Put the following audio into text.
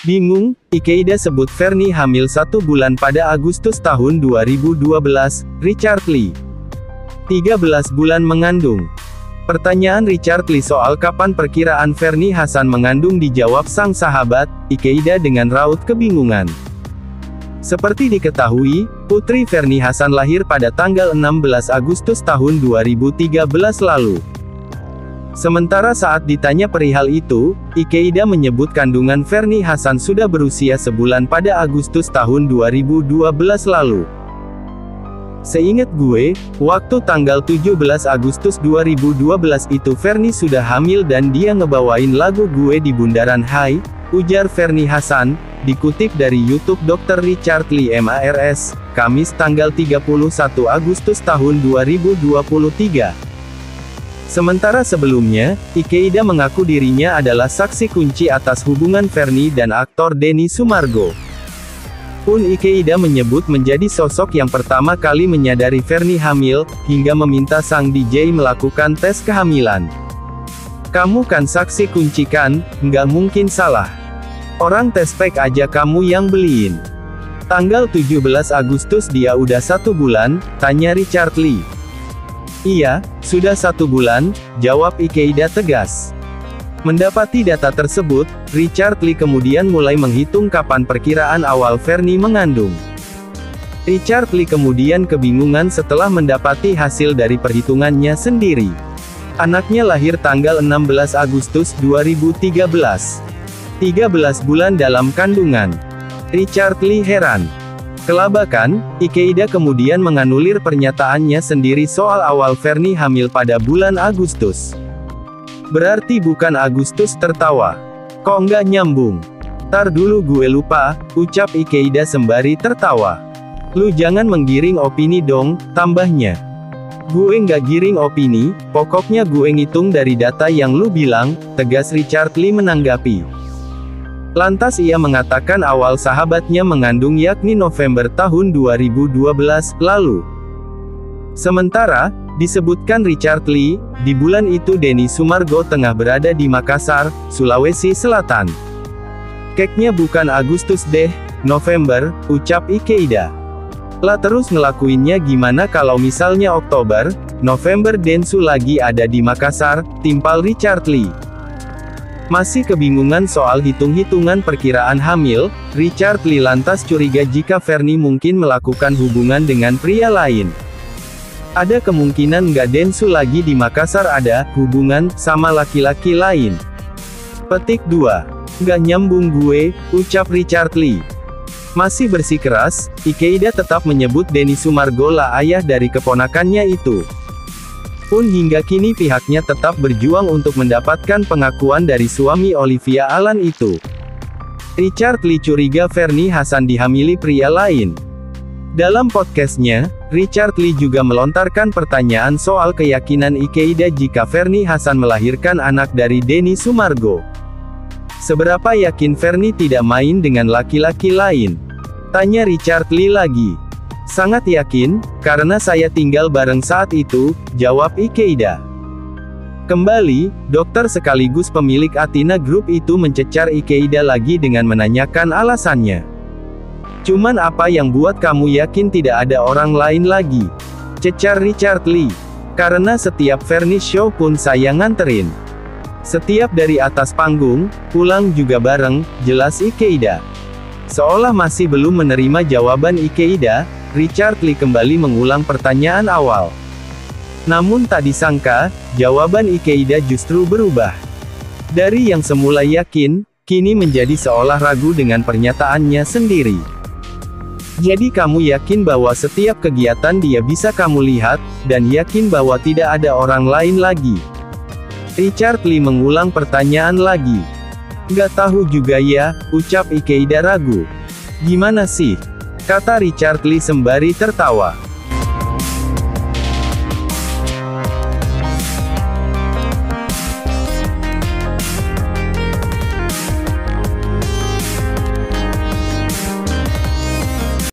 Bingung, Ikeida sebut Fernie hamil 1 bulan pada Agustus tahun 2012, Richard Lee. 13 bulan mengandung. Pertanyaan Richard Lee soal kapan perkiraan Fernie Hassan mengandung dijawab sang sahabat, Ikeida dengan raut kebingungan. Seperti diketahui, putri Fernie Hassan lahir pada tanggal 16 Agustus tahun 2013 lalu. Sementara saat ditanya perihal itu, Ikeida menyebut kandungan Fernie Hassan sudah berusia sebulan pada Agustus tahun 2012 lalu. Seingat gue, waktu tanggal 17 Agustus 2012 itu Fernie sudah hamil dan dia ngebawain lagu gue di Bundaran Hai, ujar Fernie Hassan, dikutip dari YouTube Dr. Richard Lee MARS, Kamis tanggal 31 Agustus tahun 2023. Sementara sebelumnya, Ikeida mengaku dirinya adalah saksi kunci atas hubungan Fernie dan aktor Denny Sumargo. Pun Ikeida menyebut menjadi sosok yang pertama kali menyadari Fernie hamil, hingga meminta sang DJ melakukan tes kehamilan. "Kamu kan saksi kunci kan, nggak mungkin salah. Orang tes pack aja kamu yang beliin. Tanggal 17 Agustus dia udah 1 bulan, tanya Richard Lee. "Iya, sudah 1 bulan, jawab Ikeida tegas. Mendapati data tersebut, Richard Lee kemudian mulai menghitung kapan perkiraan awal Fernie mengandung. Richard Lee kemudian kebingungan setelah mendapati hasil dari perhitungannya sendiri. Anaknya lahir tanggal 16 Agustus 2013. 13 bulan dalam kandungan. Richard Lee heran. Kelabakan, Ikeida kemudian menganulir pernyataannya sendiri soal awal Fernie hamil pada bulan Agustus. "Berarti bukan Agustus," tertawa. "Kok nggak nyambung?" "Tar dulu gue lupa," ucap Ikeida sembari tertawa. "Lu jangan menggiring opini dong," tambahnya. "Gue nggak giring opini, pokoknya gue ngitung dari data yang lu bilang," tegas Richard Lee menanggapi. Lantas ia mengatakan awal sahabatnya mengandung yakni November tahun 2012 lalu. Sementara, disebutkan Richard Lee, di bulan itu Denny Sumargo tengah berada di Makassar, Sulawesi Selatan. "Keknya bukan Agustus deh, November," ucap Ikeida. "Lah terus ngelakuinnya gimana kalau misalnya Oktober, November Densu lagi ada di Makassar," timpal Richard Lee. Masih kebingungan soal hitung-hitungan perkiraan hamil, Richard Lee lantas curiga jika Fernie mungkin melakukan hubungan dengan pria lain. "Ada kemungkinan nggak Densu lagi di Makassar ada hubungan sama laki-laki lain?" Petik 2. "Nggak nyambung gue," ucap Richard Lee. Masih bersikeras, Ikeida tetap menyebut Denny Sumargo lah ayah dari keponakannya itu. Pun hingga kini pihaknya tetap berjuang untuk mendapatkan pengakuan dari suami Olivia Alan itu. Richard Lee curiga Fernie Hassan dihamili pria lain. Dalam podcastnya, Richard Lee juga melontarkan pertanyaan soal keyakinan Ikeida jika Fernie Hassan melahirkan anak dari Denny Sumargo. "Seberapa yakin Fernie tidak main dengan laki-laki lain?" tanya Richard Lee lagi. "Sangat yakin, karena saya tinggal bareng saat itu," jawab Ikeida. Kembali, dokter sekaligus pemilik Athena Group itu mencecar Ikeida lagi dengan menanyakan alasannya. "Cuman apa yang buat kamu yakin tidak ada orang lain lagi?" cecar Richard Lee. "Karena setiap Fernie show pun saya nganterin. Setiap dari atas panggung, pulang juga bareng," jelas Ikeida. Seolah masih belum menerima jawaban Ikeida, Richard Lee kembali mengulang pertanyaan awal. Namun tak disangka, jawaban Ikeida justru berubah. Dari yang semula yakin, kini menjadi seolah ragu dengan pernyataannya sendiri. "Jadi kamu yakin bahwa setiap kegiatan dia bisa kamu lihat, dan yakin bahwa tidak ada orang lain lagi?" Richard Lee mengulang pertanyaan lagi. "Nggak tahu juga ya," ucap Ikeida ragu. "Gimana sih?" kata Richard Lee sembari tertawa.